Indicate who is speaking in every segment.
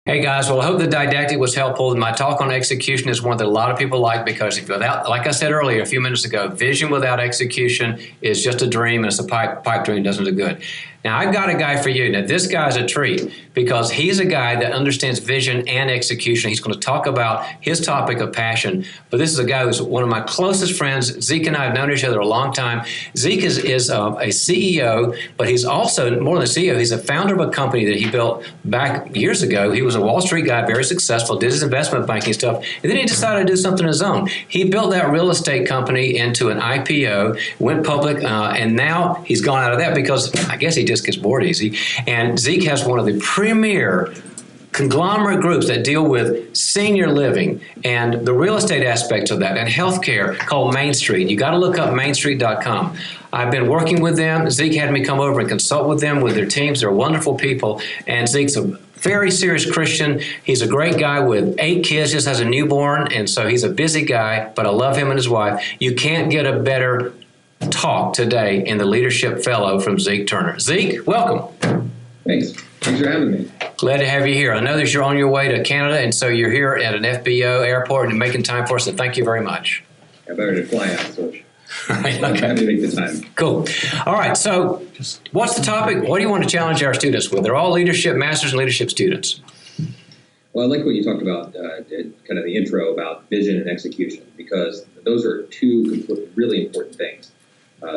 Speaker 1: Hey guys, well, I hope the didactic was helpful. My talk on execution is one that a lot of people like because if without, like I said earlier, a few minutes ago, vision without execution is just a dream, and it's a pipe dream, doesn't do good. Now, I've got a guy for you. Now, this guy's a treat because he's a guy that understands vision and execution. He's going to talk about his topic of passion, but this is a guy who's one of my closest friends. Zeke and I have known each other a long time. Zeke is a CEO, but he's also, more than a CEO, he's a founder of a company that he built back years ago. He was a Wall Street guy, very successful, did his investment banking stuff, and then he decided to do something on his own. He built that real estate company into an IPO, went public, and now he's gone out of that because I guess he just gets bored easy. And Zeke has one of the premier conglomerate groups that deal with senior living and the real estate aspects of that and healthcare called Main Street. You got to look up mainstreet.com. I've been working with them. Zeke had me come over and consult with them, with their teams. They're wonderful people. And Zeke's a very serious Christian. He's a great guy with 8 kids, just has a newborn. And so he's a busy guy, but I love him and his wife. You can't get a better talk today in the Leadership Fellow from Zeke Turner. Zeke, welcome.
Speaker 2: Thanks. Thanks for having me.
Speaker 1: Glad to have you here. I know that you're on your way to Canada, and so you're here at an FBO airport and making time for us, so thank you very much.
Speaker 2: I better to fly out, so
Speaker 1: right,
Speaker 2: I'm
Speaker 1: okay.
Speaker 2: happy to make the time.
Speaker 1: Cool. All right, so what's the topic? What do you want to challenge our students with? They're all leadership, masters and leadership students.
Speaker 2: Well, I like what you talked about, kind of the intro about vision and execution, because those are two really important things.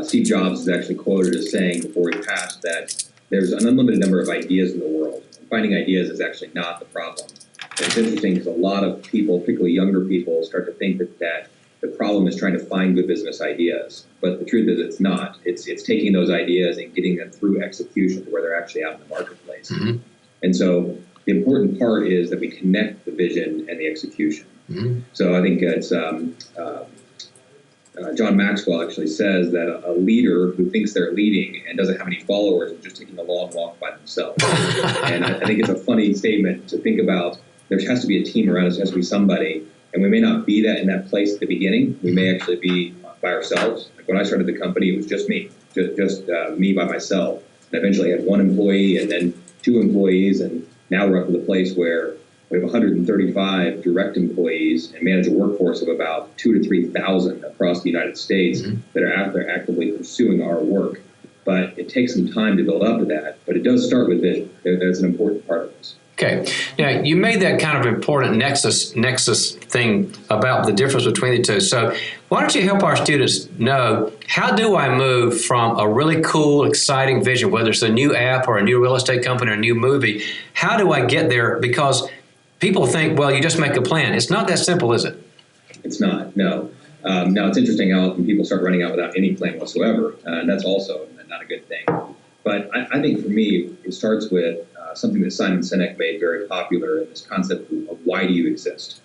Speaker 2: Steve Jobs is actually quoted as saying before he passed that there's an unlimited number of ideas in the world. Finding ideas is actually not the problem. And it's interesting because a lot of people, particularly younger people, start to think that the problem is trying to find good business ideas. But the truth is it's not. It's taking those ideas and getting them through execution to where they're actually out in the marketplace. Mm-hmm. And so the important part is that we connect the vision and the execution. Mm-hmm. So I think it's John Maxwell actually says that a leader who thinks they're leading and doesn't have any followers is just taking a long walk by themselves. And I think it's a funny statement to think about. There has to be a team around us, there has to be somebody, and we may not be that in that place at the beginning. We may actually be by ourselves. Like when I started the company, it was just me, just me by myself. And eventually I had 1 employee and then 2 employees, and now we're up to the place where we have 135 direct employees and manage a workforce of about 2,000 to 3,000 across the United States that are out there actively pursuing our work. But it takes some time to build up to that. But it does start with vision. That's an important part of this.
Speaker 1: Okay. Now, you made that kind of important nexus thing about the difference between the two. So why don't you help our students know, how do I move from a really cool, exciting vision, whether it's a new app or a new real estate company or a new movie, how do I get there? Because people think, well, you just make a plan. It's not that simple, is it?
Speaker 2: It's not, no. Now, it's interesting how often people start running out without any plan whatsoever, and that's also not a good thing. But I think for me, it starts with something that Simon Sinek made very popular, this concept of why do you exist?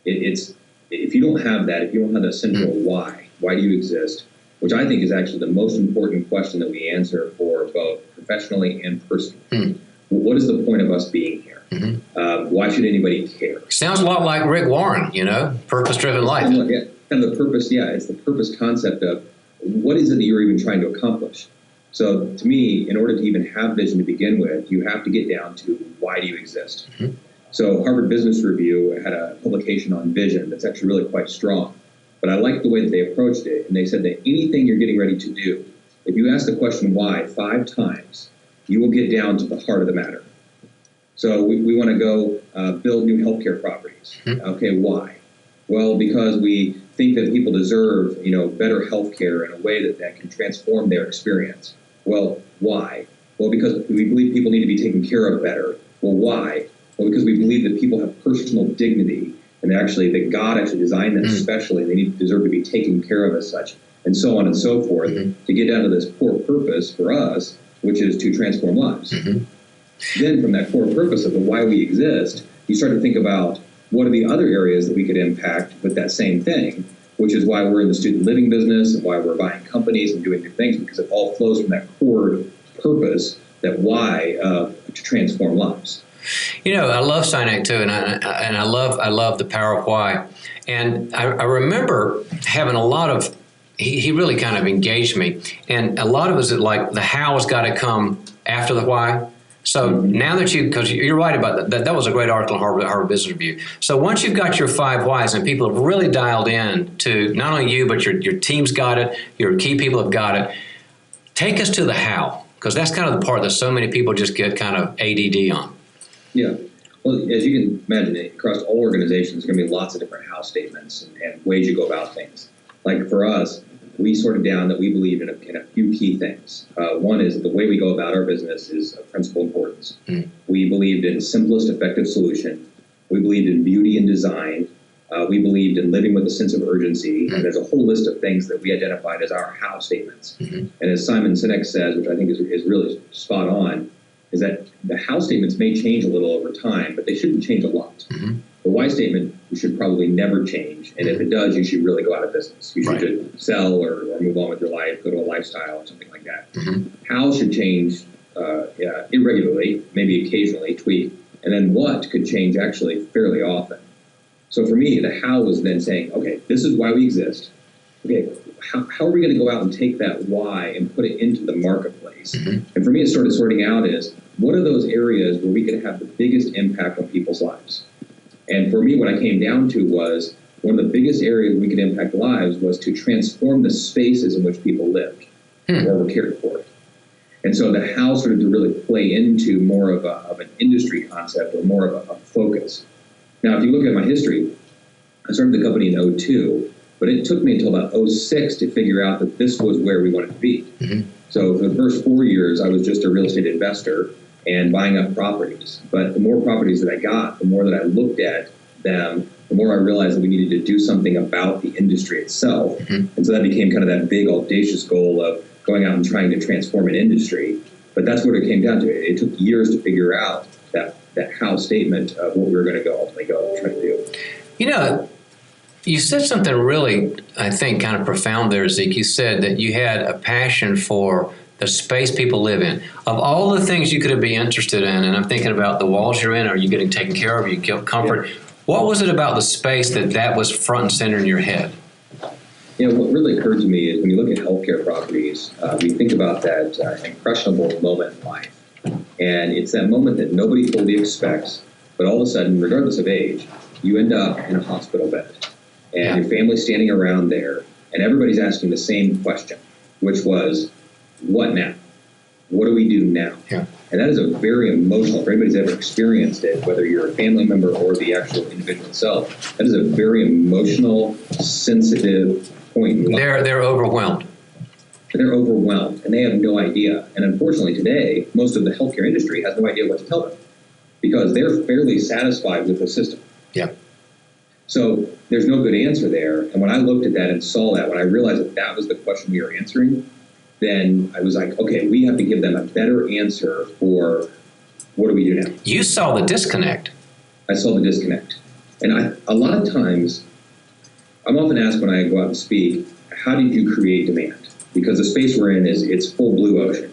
Speaker 2: It's if you don't have that, if you don't have that central why do you exist, which I think is actually the most important question that we answer for both professionally and personally. What is the point of us being here? Why should anybody care?
Speaker 1: Sounds a lot like Rick Warren, purpose-driven life.
Speaker 2: Kind of the purpose, it's the purpose concept of what is it that you're even trying to accomplish? So to me, in order to even have vision to begin with, you have to get down to why do you exist? So Harvard Business Review had a publication on vision that's actually really quite strong. But I like the way that they approached it. And they said that anything you're getting ready to do, if you ask the question why 5 times, you will get down to the heart of the matter. So we want to go build new healthcare properties. Okay, why? Well, because we think that people deserve, better healthcare in a way that can transform their experience. Well, why? Well, because we believe people need to be taken care of better. Well, why? Well, because we believe that people have personal dignity and that God actually designed them especially, and they deserve to be taken care of as such, and so on and so forth, to get down to this core purpose for us, which is to transform lives. Then from that core purpose of the why we exist, you start to think about what are the other areas that we could impact with that same thing, which is why we're in the student living business and why we're buying companies and doing new things, because it all flows from that core purpose, that why to transform lives.
Speaker 1: I love Sinek too, and I love the power of why. And I remember having a lot of, he really kind of engaged me, and a lot of us like the how's got to come after the why. So now that because you're right about that was a great article in Harvard Business Review. So once you've got your 5 whys and people have really dialed in to not only you, but your team's got it, your key people have got it, take us to the how, because that's kind of the part that so many people just get kind of ADD on.
Speaker 2: Yeah. Well, as you can imagine, across all organizations, there's going to be lots of different how statements and ways you go about things. Like for us, we sorted down that we believe in a few key things. One is the way we go about our business is of principal importance. We believed in simplest, effective solution. We believed in beauty and design. We believed in living with a sense of urgency. And there's a whole list of things that we identified as our how statements. And as Simon Sinek says, which I think is really spot on, is that the how statements may change a little over time, but they shouldn't change a lot. The why statement should probably never change, and if it does, you should really go out of business. You should just sell or move on with your life, go to a lifestyle or something like that. How should change irregularly, maybe occasionally, tweak, and then what could change actually fairly often. So for me, the how was then saying, okay, this is why we exist. Okay, how are we going to go out and take that why and put it into the marketplace? And for me, it started sorting out is, what are those areas where we could have the biggest impact on people's lives? And for me, what I came down to was one of the biggest areas we could impact lives was to transform the spaces in which people lived or were cared for. And so the how started to really play into more of an industry concept or more of a focus. Now, if you look at my history, I started the company in 2002, but it took me until about 2006 to figure out that this was where we wanted to be. So for the first 4 years, I was just a real estate investor and buying up properties. But the more properties that I got, the more that I looked at them, the more I realized that we needed to do something about the industry itself. And so that became kind of that big, audacious goal of going out and trying to transform an industry. But that's what it came down to. It took years to figure out that how statement of what we were going to ultimately try to do.
Speaker 1: You know, you said something really, I think, kind of profound there, Zeke. You said that you had a passion for the space people live in. Of all the things you could be interested in, and I'm thinking about the walls you're in, are you getting taken care of, you get comfort? What was it about the space that was front and center in your head?
Speaker 2: What really occurred to me is when you look at healthcare properties, we think about that impressionable moment in life. And it's that moment that nobody fully expects, but all of a sudden, regardless of age, you end up in a hospital bed. And your family's standing around there, and everybody's asking the same question, which was, what now? What do we do now? And that is a very emotional, if anybody's ever experienced it, whether you're a family member or the actual individual itself, that is a very emotional, sensitive point in life.
Speaker 1: They're overwhelmed.
Speaker 2: They're overwhelmed, and they have no idea. And unfortunately today, most of the healthcare industry has no idea what to tell them because they're fairly satisfied with the system. So there's no good answer there. And when I looked at that and saw that, when I realized that was the question we were answering, then I was like, okay, we have to give them a better answer for what do we do now?
Speaker 1: You saw the disconnect.
Speaker 2: I saw the disconnect. And a lot of times, I'm often asked when I go out and speak, how did you create demand? Because the space we're in it's full blue ocean.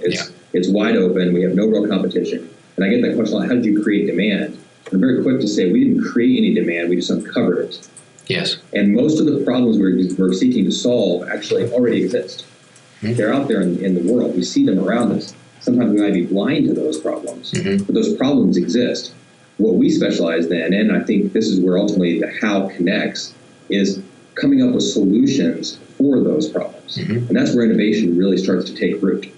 Speaker 2: It's wide open. We have no real competition. And I get that question, how did you create demand? I'm very quick to say we didn't create any demand. We just uncovered it. And most of the problems we're seeking to solve actually already exist. They're out there in the world. We see them around us. Sometimes we might be blind to those problems, but those problems exist. What we specialize in, and I think this is where ultimately the how connects, is coming up with solutions for those problems. And that's where innovation really starts to take root.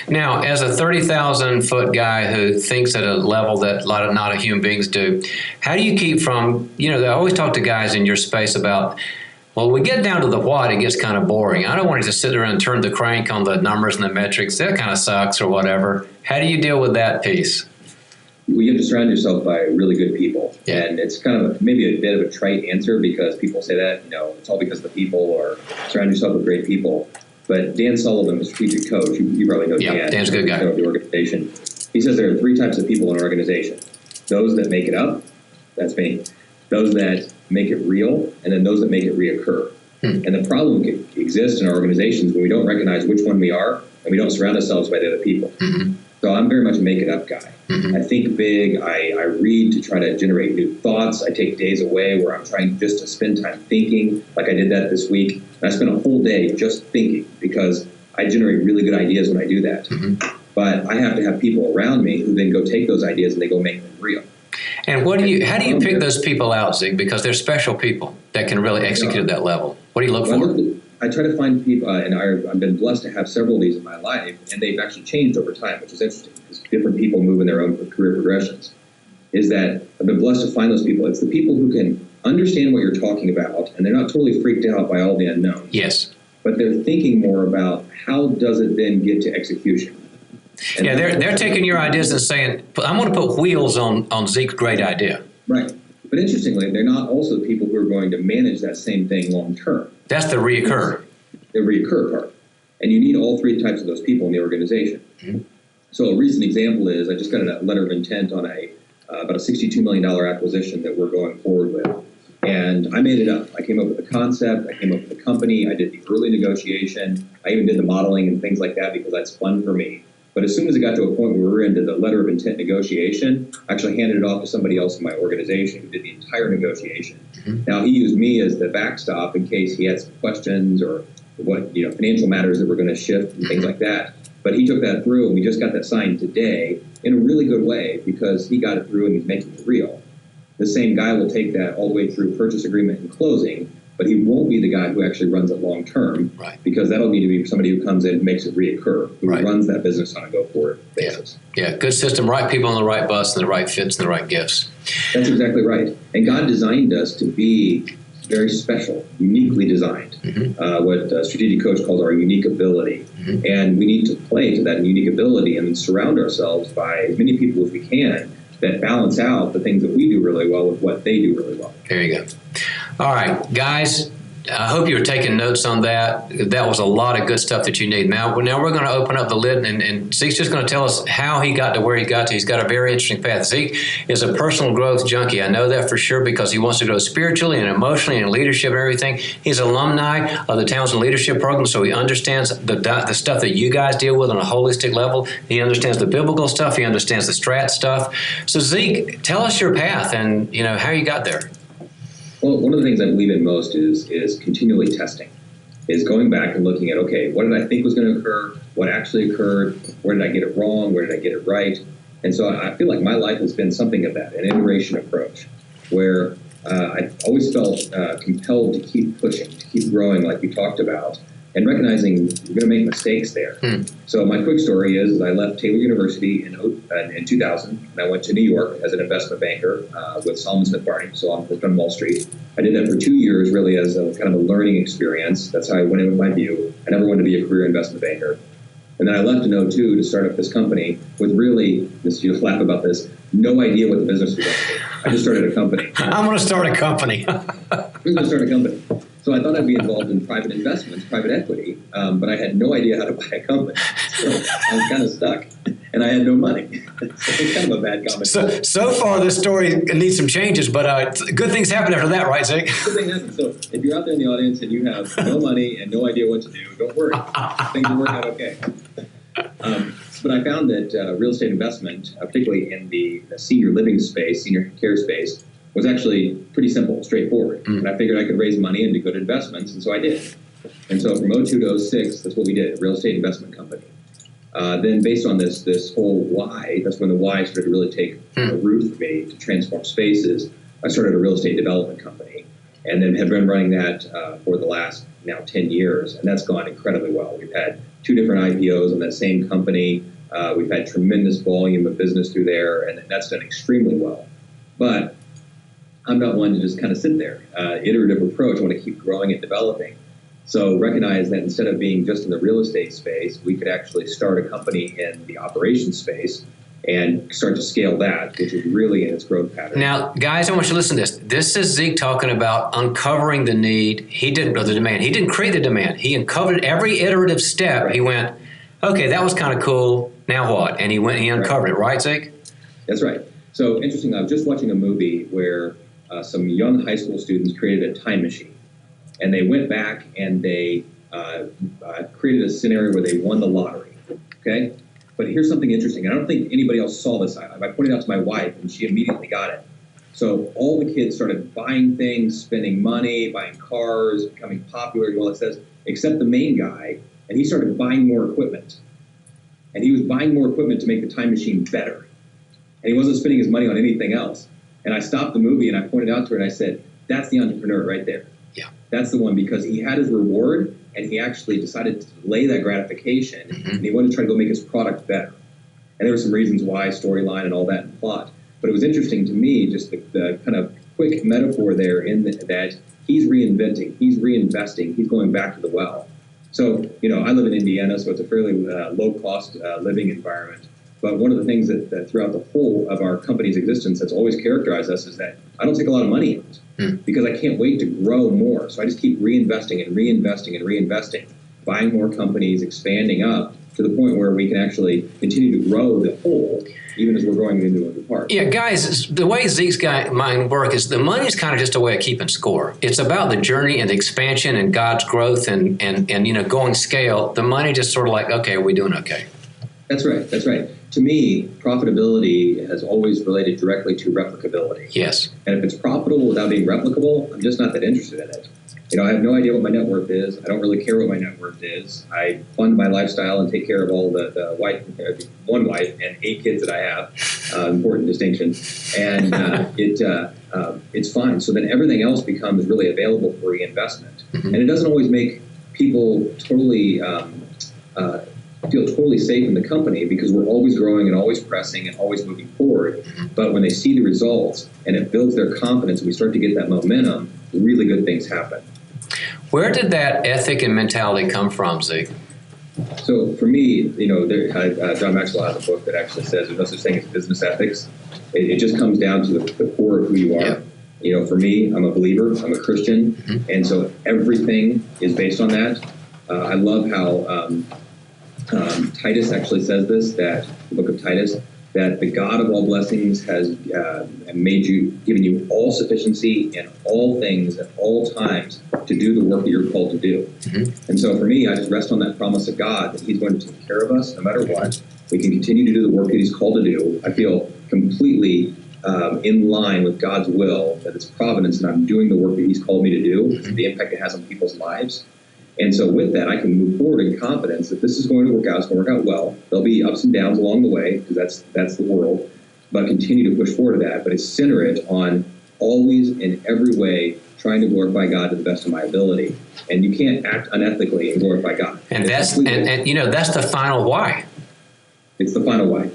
Speaker 1: Now, as a 30,000-foot guy who thinks at a level that a lot of human beings do, how do you keep from, I always talk to guys in your space about, well, we get down to the what, it gets kind of boring. I don't want to just sit there and turn the crank on the numbers and the metrics. That kind of sucks or whatever. How do you deal with that piece?
Speaker 2: Well, you have to surround yourself by really good people. And it's kind of maybe a bit of a trite answer because people say that, it's all because of the people or surround yourself with great people. But Dan Sullivan, the strategic coach, you probably know Dan.
Speaker 1: Dan's a good guy.
Speaker 2: Of the organization. He says there are 3 types of people in an organization. Those that make it up, that's me. Those that make it real, and then those that make it reoccur. And the problem exists in our organizations when we don't recognize which one we are, and we don't surround ourselves by the other people. So I'm very much a make it up guy. I think big. I read to try to generate new thoughts. I take days away where I'm trying just to spend time thinking, like I did that this week. And I spent a whole day just thinking because I generate really good ideas when I do that. But I have to have people around me who then go take those ideas and they go make them real.
Speaker 1: And how do you pick those people out, Zeke? Because they're special people that can really execute at that level. What do you look for?
Speaker 2: I try to find people, and I've been blessed to have several of these in my life, and they've actually changed over time, which is interesting because different people move in their own career progressions. Is that I've been blessed to find those people. It's the people who can understand what you're talking about, and they're not totally freaked out by all the unknowns.
Speaker 1: Yes.
Speaker 2: But they're thinking more about how does it then get to execution. And
Speaker 1: they're taking your ideas and saying, I'm going to put wheels on Zeke's great idea.
Speaker 2: Right. But interestingly, they're not also people who are going to manage that same thing long term.
Speaker 1: That's the reoccur.
Speaker 2: The reoccur part. And you need all three types of those people in the organization.
Speaker 1: Mm-hmm.
Speaker 2: So a recent example is I just got a letter of intent on about a $62 million acquisition that we're going forward with. And I made it up. I came up with the concept. I came up with the company. I did the early negotiation. I even did the modeling and things like that because that's fun for me. But as soon as it got to a point where we were into the letter of intent negotiation, I actually handed it off to somebody else in my organization who did the entire negotiation. Mm-hmm. Now, he used me as the backstop in case he had some questions or financial matters that were going to shift and things like that. But he took that through, and we just got that signed today in a really good way because he got it through and he's making it real. The same guy will take that all the way through purchase agreement and closing, but he won't be the guy who actually runs it long term, right? Because that'll need to be somebody who comes in and makes it reoccur, who runs that business on a go-forward basis.
Speaker 1: Yeah, good system, right people on the right bus and the right fits and the right gifts.
Speaker 2: That's exactly right. And God designed us to be very special, uniquely designed, what a strategic coach calls our unique ability. Mm-hmm. And we need to play to that unique ability and then surround ourselves by as many people as we can that balance out the things that we do really well with what they do really well.
Speaker 1: There you go. All right, guys, I hope you were taking notes on that. That was a lot of good stuff that you need. Now we're going to open up the lid, and Zeke's just going to tell us how he got to where he got to. He's got a very interesting path. Zeke is a personal growth junkie. I know that for sure because he wants to grow spiritually and emotionally and leadership and everything. He's alumni of the Townsend Leadership Program, so he understands the stuff that you guys deal with on a holistic level. He understands the biblical stuff. He understands the strat stuff. So Zeke, tell us your path and how you got there.
Speaker 2: Well, one of the things I believe in most is continually testing, is going back and looking at, okay, what did I think was going to occur? What actually occurred? Where did I get it wrong? Where did I get it right? And so I feel like my life has been something of that, an iteration approach, where I always felt compelled to keep pushing, to keep growing like we talked about, and recognizing you're going to make mistakes there. So my quick story is I left Taylor University in 2000, and I went to New York as an investment banker with Solomon Smith Barney, so I worked on Wall Street. I did that for 2 years really as a kind of a learning experience. That's how I went in with my view. I never wanted to be a career investment banker. And then I left in 2002 to start up this company with really, you'll laugh about this, no idea what the business was going to be. I just started a company.
Speaker 1: I'm going to start a company.
Speaker 2: I'm going to start a company. So I thought I'd be involved in private investments, private equity, but I had no idea how to buy a company. So I was kind of stuck, and I had no money. So it's kind of a bad combination.
Speaker 1: So far, this story needs some changes, but good things happen after that, right, Zeke?
Speaker 2: Good thing happens. So if you're out there in the audience and you have no money and no idea what to do, don't worry. Things will work out okay. But I found that real estate investment, particularly in the senior living space, senior care space, was actually pretty simple, straightforward. And I figured I could raise money and do good investments, and so I did. And so from 2002 to 2006, that's what we did, a real estate investment company. Then based on this whole why, that's when the why started to really take root for me to transform spaces. I started a real estate development company and then have been running that for the last now 10 years, and that's gone incredibly well. We've had 2 different IPOs on that same company. We've had tremendous volume of business through there, and that's done extremely well. But I'm not one to just kind of sit there. Iterative approach, I want to keep growing and developing. So recognize that instead of being just in the real estate space, we could actually start a company in the operations space and start to scale that, which is really in its growth pattern.
Speaker 1: Now, guys, I want you to listen to this. This is Zeke talking about uncovering the need. He didn't know the demand. He didn't create the demand. He uncovered every iterative step. Right. He went, okay, that was kind of cool. Now what? And he uncovered it, right, Zeke?
Speaker 2: That's right. So interesting, I was just watching a movie where some young high school students created a time machine. And they went back and they created a scenario where they won the lottery, okay? But here's something interesting. I don't think anybody else saw this. I pointed out to my wife, and she immediately got it. So all the kids started buying things, spending money, buying cars, becoming popular, all it says, except the main guy, and he started buying more equipment. And he was buying more equipment to make the time machine better. And he wasn't spending his money on anything else. And I stopped the movie and I pointed out to her and I said, that's the entrepreneur right there.
Speaker 1: Yeah.
Speaker 2: That's the one, because he had his reward and he actually decided to delay that gratification, and he wanted to try to go make his product better. And there were some reasons why, storyline and all that, and plot. But it was interesting to me, just the kind of quick metaphor there in that he's reinventing, he's reinvesting, he's going back to the well. So, I live in Indiana, so it's a fairly low-cost living environment. But one of the things that throughout the whole of our company's existence that's always characterized us is that I don't take a lot of money out because I can't wait to grow more. So I just keep reinvesting and reinvesting and reinvesting, buying more companies, expanding up to the point where we can actually continue to grow the whole, even as we're growing into other parts.
Speaker 1: Yeah, guys, the way Zeke's mind work is the money is kind of just a way of keeping score. It's about the journey and the expansion and God's growth and going scale. The money just sort of like, okay, are we doing okay?
Speaker 2: That's right. That's right. To me, profitability has always related directly to replicability.
Speaker 1: Yes.
Speaker 2: And if it's profitable without being replicable, I'm just not that interested in it. I have no idea what my net worth is. I don't really care what my net worth is. I fund my lifestyle and take care of all the one wife and 8 kids that I have. Important distinction. And it's fine. So then everything else becomes really available for reinvestment. And it doesn't always make people totally feel totally safe in the company because we're always growing and always pressing and always moving forward. But when they see the results and it builds their confidence and we start to get that momentum, really good things happen.
Speaker 1: Where did that ethic and mentality come from, Zeke?
Speaker 2: So for me, John Maxwell has a book that actually says there's no such thing as business ethics. It just comes down to the core of who you are. Yeah. For me, I'm a believer, I'm a Christian, and so everything is based on that. I love how Titus actually says this, that the book of Titus, that the God of all blessings has given you all sufficiency in all things at all times to do the work that you're called to do. And so for me, I just rest on that promise of God that he's going to take care of us no matter what. We can continue to do the work that he's called to do. I feel completely in line with God's will, that it's providence and I'm doing the work that he's called me to do, the impact it has on people's lives. And so with that, I can move forward in confidence that this is going to work out. It's going to work out well. There'll be ups and downs along the way because that's the world, but continue to push forward to that. But center it on always in every way trying to glorify God to the best of my ability. And you can't act unethically and glorify God.
Speaker 1: And that's the final why.
Speaker 2: It's the final why,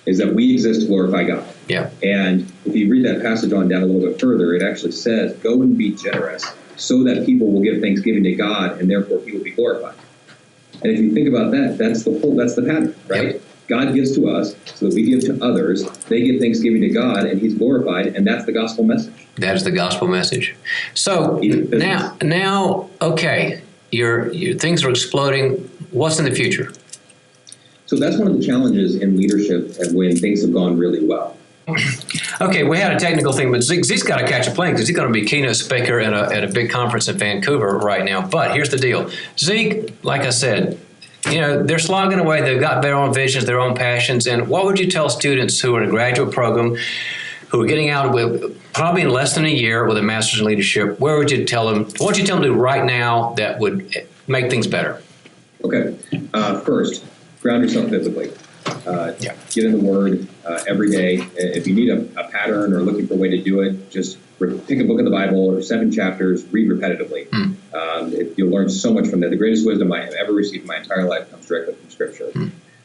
Speaker 2: is that we exist to glorify God.
Speaker 1: Yeah.
Speaker 2: And if you read that passage on down a little bit further, it actually says, go and be generous, so that people will give thanksgiving to God, and therefore he will be glorified. And if you think about that, that's the pattern, right? Yep. God gives to us so that we give to others. They give thanksgiving to God, and he's glorified, and that's the gospel message.
Speaker 1: That is the gospel message. So now, okay, your things are exploding. What's in the future?
Speaker 2: So that's one of the challenges in leadership when things have gone really well.
Speaker 1: Okay, we had a technical thing, but Zeke's got to catch a plane because he's going to be keynote speaker at a big conference in Vancouver right now. But here's the deal. Zeke, like I said, they're slogging away. They've got their own visions, their own passions. And what would you tell students who are in a graduate program, who are getting out with probably in less than a year with a master's in leadership? What would you tell them to do right now that would make things better?
Speaker 2: Okay. First, ground yourself biblically. Get in the Word every day. If you need a pattern or looking for a way to do it, just pick a book of the Bible or 7 chapters, read repetitively. You'll learn so much from that. The greatest wisdom I have ever received in my entire life comes directly from Scripture.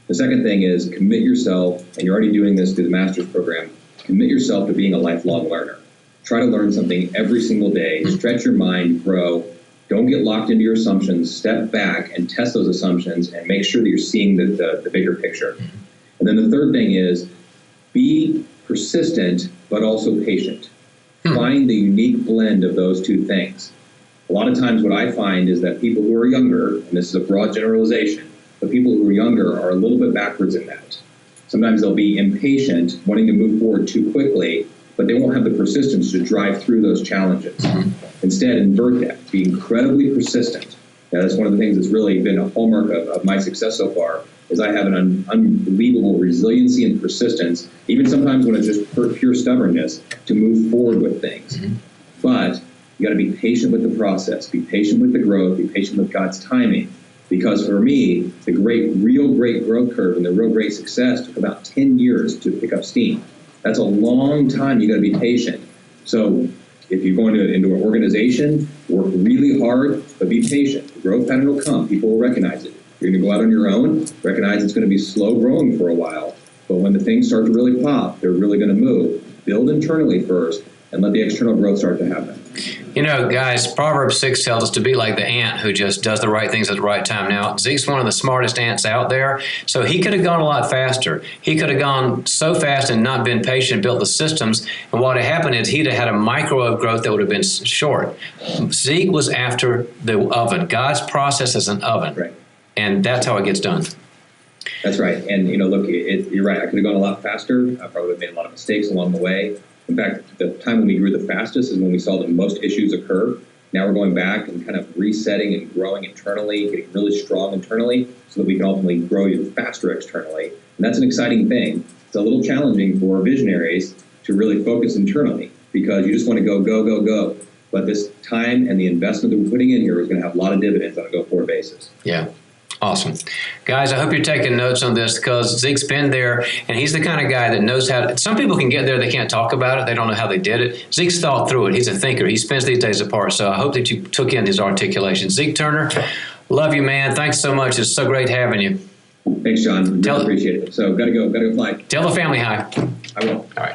Speaker 2: The second thing is commit yourself, and you're already doing this through the master's program, commit yourself to being a lifelong learner. Try to learn something every single day. Stretch your mind, grow. Don't get locked into your assumptions. Step back and test those assumptions and make sure that you're seeing the bigger picture. And then the third thing is be persistent, but also patient. Find the unique blend of those two things. A lot of times what I find is that people who are younger, and this is a broad generalization, but people who are younger are a little bit backwards in that. Sometimes they'll be impatient, wanting to move forward too quickly, but they won't have the persistence to drive through those challenges. Instead, invert that. Be incredibly persistent. Now, that's one of the things that's really been a hallmark of my success so far, is I have an unbelievable resiliency and persistence, even sometimes when it's just pure stubbornness, to move forward with things. But you got to be patient with the process, be patient with the growth, be patient with God's timing, Because for me, the real great growth curve and the real great success took about 10 years to pick up steam. That's a long time. You got to be patient. So if you're going into an organization, work really hard, but be patient. The growth pattern will come. People will recognize it. You're going to go out on your own, recognize it's going to be slow growing for a while. But when the things start to really pop, they're really going to move. Build internally first and let the external growth start to happen.
Speaker 1: You know, guys, Proverbs 6 tells us to be like the ant who just does the right things at the right time. Now, Zeke's one of the smartest ants out there, so he could have gone a lot faster. He could have gone so fast and not been patient, built the systems, and what had happened is he'd have had a micro of growth that would have been short. Zeke was after the oven. God's process is an oven,
Speaker 2: right,
Speaker 1: and that's how it gets done.
Speaker 2: That's right. And, look, you're right. I could have gone a lot faster. I probably would have made a lot of mistakes along the way. In fact, the time when we grew the fastest is when we saw the most issues occur. Now we're going back and kind of resetting and growing internally, getting really strong internally so that we can ultimately grow even faster externally. And that's an exciting thing. It's a little challenging for visionaries to really focus internally because you just want to go, go, go, go. But this time and the investment that we're putting in here is going to have a lot of dividends on a go-forward basis.
Speaker 1: Yeah. Awesome. Guys, I hope you're taking notes on this because Zeke's been there, and he's the kind of guy that knows how to. Some people can get there, they can't talk about it, they don't know how they did it. Zeke's thought through it. He's a thinker. He spends these days apart, so I hope that you took in his articulation. Zeke Turner, love you, man. Thanks so much. It's so great having you.
Speaker 2: Thanks, John. Really appreciate it. So, gotta go fly.
Speaker 1: Tell the family hi.
Speaker 2: I will.
Speaker 1: All right.